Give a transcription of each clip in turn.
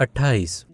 28।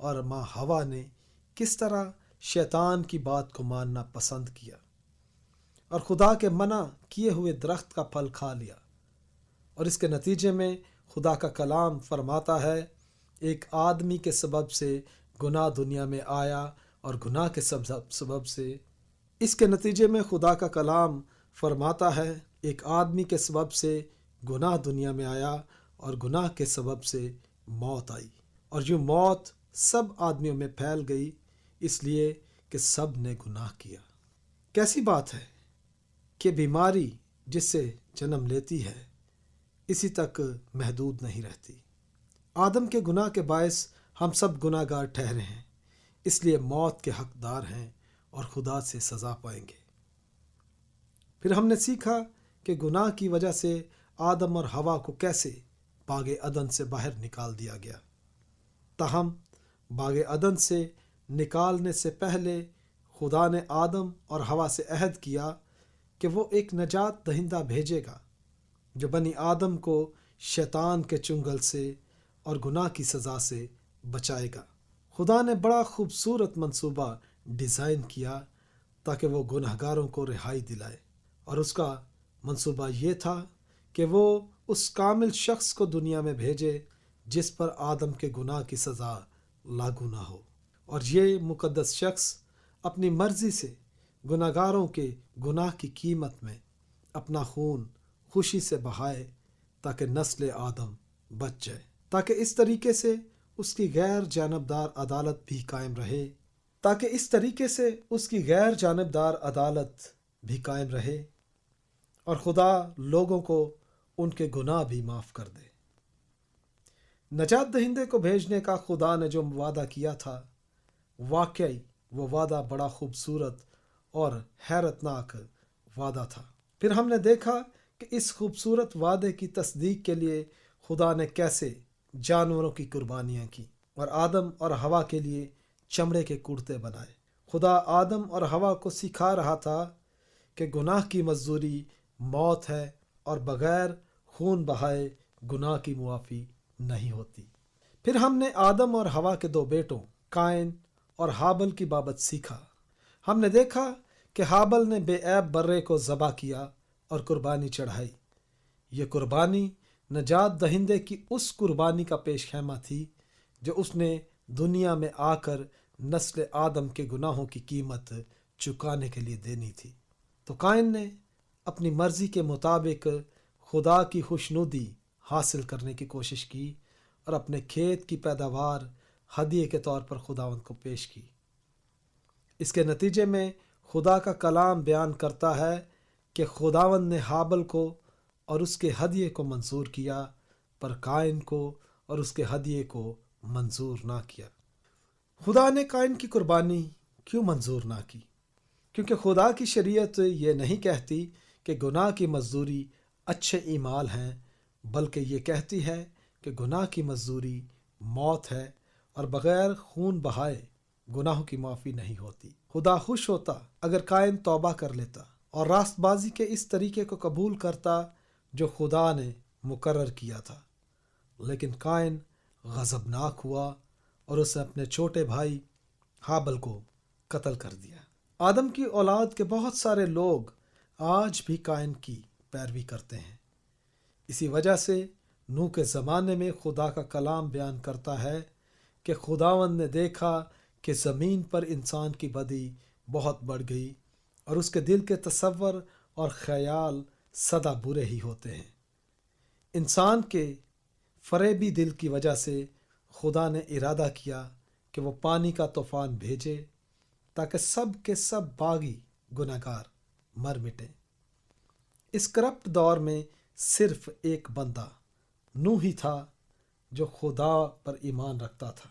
اور ماں ہوا نے کس طرح شیطان کی بات کو ماننا پسند کیا اور خدا کے منع کیے ہوئے درخت کا پھل کھا لیا، اور اس کے نتیجے میں خدا کا کلام فرماتا ہے ایک آدمی کے سبب سے گناہ دنیا میں آیا، اور گناہ کے سبب سے اس کے نتیجے میں خدا کا کلام فرماتا ہے ایک آدمی کے سبب سے گناہ دنیا میں آیا، اور گناہ کے سبب سے موت آئی، اور یوں موت سب آدمیوں میں پھیل گئی اس لیے کہ سب نے گناہ کیا۔ کیسی بات ہے کہ بیماری جس سے جنم لیتی ہے اسی تک محدود نہیں رہتی۔ آدم کے گناہ کے باعث ہم سب گناہ گار ٹھہرے ہیں، اس لیے موت کے حقدار ہیں اور خدا سے سزا پائیں گے۔ پھر ہم نے سیکھا کہ گناہ کی وجہ سے آدم اور ہوا کو کیسے باغ عدن سے باہر نکال دیا گیا۔ تاہم باغ عدن سے نکالنے سے پہلے خدا نے آدم اور ہوا سے عہد کیا کہ وہ ایک نجات دہندہ بھیجے گا جو بنی آدم کو شیطان کے چنگل سے اور گناہ کی سزا سے بچائے گا۔ خدا نے بڑا خوبصورت منصوبہ ڈیزائن کیا تاکہ وہ گناہگاروں کو رہائی دلائے، اور اس کا منصوبہ یہ تھا کہ وہ اس کامل شخص کو دنیا میں بھیجے جس پر آدم کے گناہ کی سزا لاگو نہ ہو، اور یہ مقدس شخص اپنی مرضی سے گناہگاروں کے گناہ کی قیمت میں اپنا خون خوشی سے بہائے تاکہ نسل آدم بچ جائے، تاکہ اس طریقے سے اس کی غیر جانبدار عدالت بھی قائم رہے اور خدا لوگوں کو ان کے گناہ بھی معاف کر دے۔ نجات دہندے کو بھیجنے کا خدا نے جو وعدہ کیا تھا، واقعی وہ وعدہ بڑا خوبصورت اور حیرت ناک وعدہ تھا۔ پھر ہم نے دیکھا کہ اس خوبصورت وعدے کی تصدیق کے لیے خدا نے کیسے جانوروں کی قربانیاں کی اور آدم اور ہوا کے لیے چمڑے کے کرتے بنائے۔ خدا آدم اور ہوا کو سکھا رہا تھا کہ گناہ کی مزدوری موت ہے، اور بغیر خون بہائے گناہ کی معافی نہیں ہوتی۔ پھر ہم نے آدم اور ہوا کے دو بیٹوں قائن اور ہابل کی بابت سیکھا۔ ہم نے دیکھا کہ ہابل نے بے عیب برے کو ذبح کیا اور قربانی چڑھائی۔ یہ قربانی نجات دہندے کی اس قربانی کا پیش خیمہ تھی جو اس نے دنیا میں آ کر نسل آدم کے گناہوں کی قیمت چکانے کے لیے دینی تھی۔ تو قائن نے اپنی مرضی کے مطابق خدا کی خوشنودی حاصل کرنے کی کوشش کی اور اپنے کھیت کی پیداوار ہدیے کے طور پر خداوند کو پیش کی۔ اس کے نتیجے میں خدا کا کلام بیان کرتا ہے کہ خداوند نے ہابل کو اور اس کے ہدیے کو منظور کیا، پر قائن کو اور اس کے ہدیے کو منظور نہ کیا۔ خدا نے قائن کی قربانی کیوں منظور نہ کی؟ کیونکہ خدا کی شریعت یہ نہیں کہتی کہ گناہ کی مزدوری اچھے اعمال ہیں، بلکہ یہ کہتی ہے کہ گناہ کی مزدوری موت ہے، اور بغیر خون بہائے گناہوں کی معافی نہیں ہوتی۔ خدا خوش ہوتا اگر قائن توبہ کر لیتا اور راست بازی کے اس طریقے کو قبول کرتا جو خدا نے مقرر کیا تھا، لیکن قائن غضبناک ہوا اور اس نے اپنے چھوٹے بھائی ہابل کو قتل کر دیا۔ آدم کی اولاد کے بہت سارے لوگ آج بھی قائن کی پیروی کرتے ہیں۔ اسی وجہ سے نوح کے زمانے میں خدا کا کلام بیان کرتا ہے کہ خداوند نے دیکھا کہ زمین پر انسان کی بدی بہت بڑھ گئی، اور اس کے دل کے تصور اور خیال سدا برے ہی ہوتے ہیں۔ انسان کے فریبی دل کی وجہ سے خدا نے ارادہ کیا کہ وہ پانی کا طوفان بھیجے تاکہ سب کے سب باغی گناہگار مر مٹیں۔ اس کرپٹ دور میں صرف ایک بندہ نوح ہی تھا جو خدا پر ایمان رکھتا تھا۔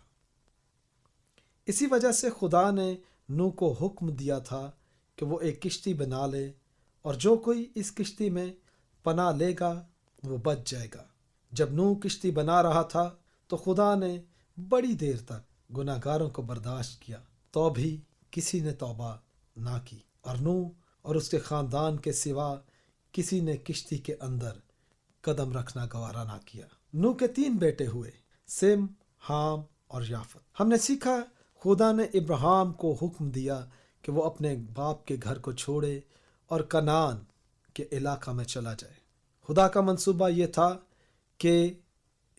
اسی وجہ سے خدا نے نوح کو حکم دیا تھا کہ وہ ایک کشتی بنا لے، اور جو کوئی اس کشتی میں پناہ لے گا وہ بچ جائے گا۔ جب نوح کشتی بنا رہا تھا تو خدا نے بڑی دیر تک گناہ گاروں کو برداشت کیا، تو بھی کسی نے توبہ نہ کی، اور نوح اور اس کے خاندان کے سوا کسی نے کشتی کے اندر قدم رکھنا گوارا نہ کیا۔ نوح کے 3 بیٹے ہوئے، سم، حام اور یافت۔ ہم نے سیکھا خدا نے ابراہیم کو حکم دیا کہ وہ اپنے باپ کے گھر کو چھوڑے اور کنعان کے علاقہ میں چلا جائے۔ خدا کا منصوبہ یہ تھا کہ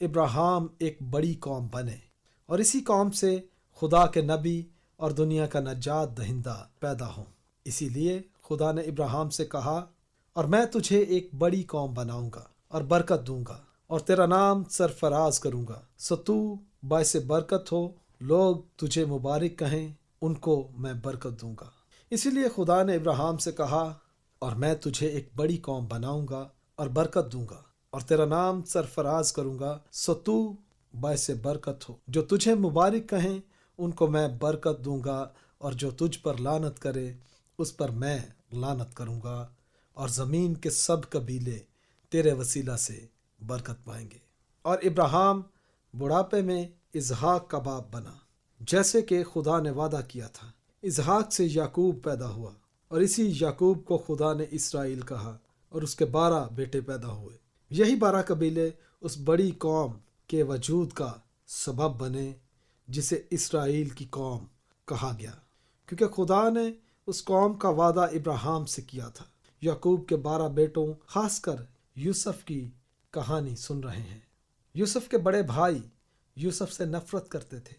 ابراہیم ایک بڑی قوم بنے اور اسی قوم سے خدا کے نبی اور دنیا کا نجات دہندہ پیدا ہوں۔ اسی لیے خدا نے ابراہیم سے کہا، اور میں تجھے ایک بڑی قوم بناؤں گا اور برکت دوں گا اور تیرا نام سرفراز کروں گا، سو تو باعث برکت ہو، لوگ تجھے مبارک کہیں، ان کو میں برکت دوں گا۔ اسی لیے خدا نے ابراہیم سے کہا، اور میں تجھے ایک بڑی قوم بناؤں گا اور برکت دوں گا اور تیرا نام سرفراز کروں گا، سو تو باعث برکت ہو، جو تجھے مبارک کہیں ان کو میں برکت دوں گا، اور جو تجھ پر لعنت کرے اس پر میں لعنت کروں گا، اور زمین کے سب قبیلے تیرے وسیلہ سے برکت پائیں گے۔ اور ابراہیم بڑھاپے میں اسحاق کا باپ بنا، جیسے کہ خدا نے وعدہ کیا تھا۔ اسحاق سے یعقوب پیدا ہوا، اور اسی یعقوب کو خدا نے اسرائیل کہا، اور اس کے 12 بیٹے پیدا ہوئے۔ یہی 12 قبیلے اس بڑی قوم کے وجود کا سبب بنے جسے اسرائیل کی قوم کہا گیا، کیونکہ خدا نے اس قوم کا وعدہ ابراہیم سے کیا تھا۔ یعقوب کے 12 بیٹوں، خاص کر یوسف کی کہانی سن رہے ہیں۔ یوسف کے بڑے بھائی یوسف سے نفرت کرتے تھے،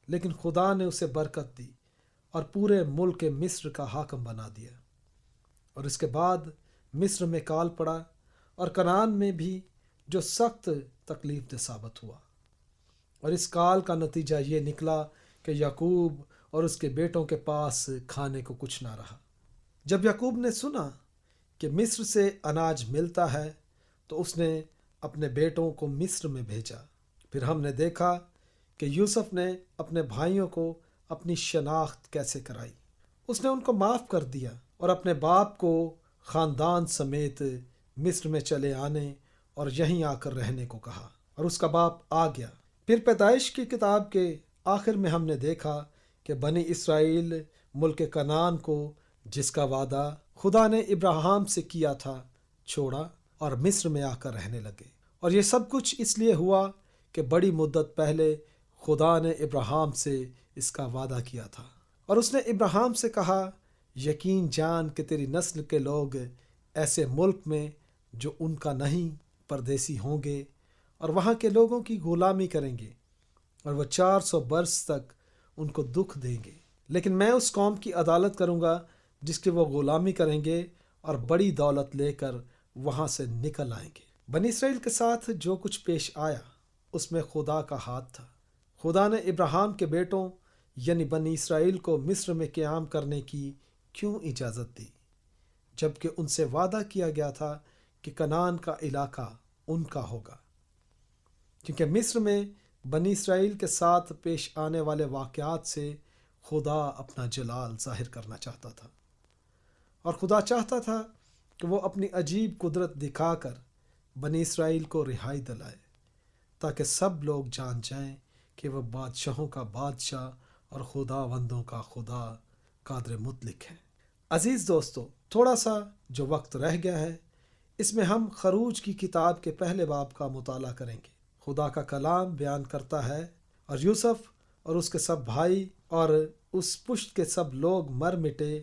لیکن خدا نے اسے برکت دی اور پورے ملک مصر کا حاکم بنا دیا۔ اور اس کے بعد مصر میں کال پڑا، اور کنعان میں بھی، جو سخت تکلیف دہ ثابت ہوا۔ اور اس کال کا نتیجہ یہ نکلا کہ یعقوب اور اس کے بیٹوں کے پاس کھانے کو کچھ نہ رہا۔ جب یعقوب نے سنا کہ مصر سے اناج ملتا ہے تو اس نے اپنے بیٹوں کو مصر میں بھیجا۔ پھر ہم نے دیکھا کہ یوسف نے اپنے بھائیوں کو اپنی شناخت کیسے کرائی۔ اس نے ان کو معاف کر دیا اور اپنے باپ کو خاندان سمیت مصر میں چلے آنے اور یہیں آ کر رہنے کو کہا، اور اس کا باپ آ گیا۔ پھر پیدائش کی کتاب کے آخر میں ہم نے دیکھا کہ بنی اسرائیل ملک کنعان کو، جس کا وعدہ خدا نے ابراہیم سے کیا تھا، چھوڑا اور مصر میں آ کر رہنے لگے۔ اور یہ سب کچھ اس لیے ہوا کہ بڑی مدت پہلے خدا نے ابراہیم سے اس کا وعدہ کیا تھا، اور اس نے ابراہیم سے کہا، یقین جان کہ تیری نسل کے لوگ ایسے ملک میں جو ان کا نہیں پردیسی ہوں گے، اور وہاں کے لوگوں کی غلامی کریں گے، اور وہ 400 برس تک ان کو دکھ دیں گے، لیکن میں اس قوم کی عدالت کروں گا جس کی وہ غلامی کریں گے، اور بڑی دولت لے کر وہاں سے نکل آئیں گے۔ بنی اسرائیل کے ساتھ جو کچھ پیش آیا اس میں خدا کا ہاتھ تھا۔ خدا نے ابراہیم کے بیٹوں یعنی بنی اسرائیل کو مصر میں قیام کرنے کی کیوں اجازت دی، جبکہ ان سے وعدہ کیا گیا تھا کہ کنعان کا علاقہ ان کا ہوگا؟ کیونکہ مصر میں بنی اسرائیل کے ساتھ پیش آنے والے واقعات سے خدا اپنا جلال ظاہر کرنا چاہتا تھا، اور خدا چاہتا تھا کہ وہ اپنی عجیب قدرت دکھا کر بنی اسرائیل کو رہائی دلائے، تاکہ سب لوگ جان جائیں کہ وہ بادشاہوں کا بادشاہ اور خداوندوں کا خدا قادر مطلق ہے۔ عزیز دوستو، تھوڑا سا جو وقت رہ گیا ہے اس میں ہم خروج کی کتاب کے پہلے باب کا مطالعہ کریں گے۔ خدا کا کلام بیان کرتا ہے، اور یوسف اور اس کے سب بھائی اور اس پشت کے سب لوگ مر مٹے،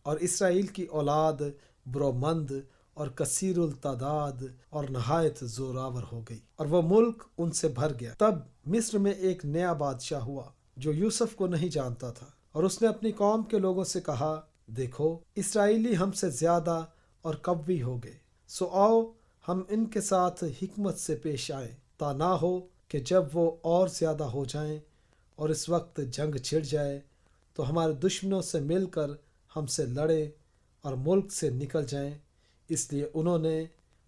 اور اسرائیل کی اولاد برومند اور کثیر التعداد اور نہایت زوراور ہو گئی، اور وہ ملک ان سے بھر گیا۔ تب مصر میں ایک نیا بادشاہ ہوا جو یوسف کو نہیں جانتا تھا، اور اس نے اپنی قوم کے لوگوں سے کہا، دیکھو اسرائیلی ہم سے زیادہ اور قوی ہو گئے، سو آؤ ہم ان کے ساتھ حکمت سے پیش آئیں، تا نہ ہو کہ جب وہ اور زیادہ ہو جائیں اور اس وقت جنگ چھڑ جائے تو ہمارے دشمنوں سے مل کر ہم سے لڑے اور ملک سے نکل جائیں۔ اس لیے انہوں نے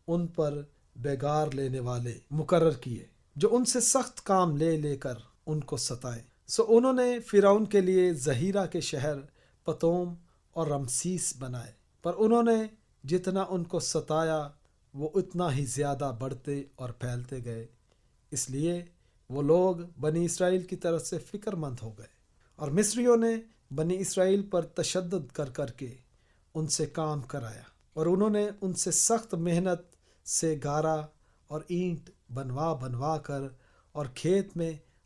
ان پر بیگار لینے والے مقرر کیے جو ان سے سخت کام لے لے کر ان کو ستائیں۔ سو انہوں نے فرعون کے لیے زہیرہ کے شہر پتوم اور رمسیس بنائے، پر انہوں نے جتنا ان کو ستایا وہ اتنا ہی زیادہ بڑھتے اور پھیلتے گئے۔ اس لیے وہ لوگ بنی اسرائیل کی طرف سے فکر مند ہو گئے، اور مصریوں نے بنی اسرائیل پر تشدد کر کر کے ان سے کام کرایا، اور انہوں نے ان سے سخت محنت سے گارا اور اینٹ بنوا کر اور کھیت میں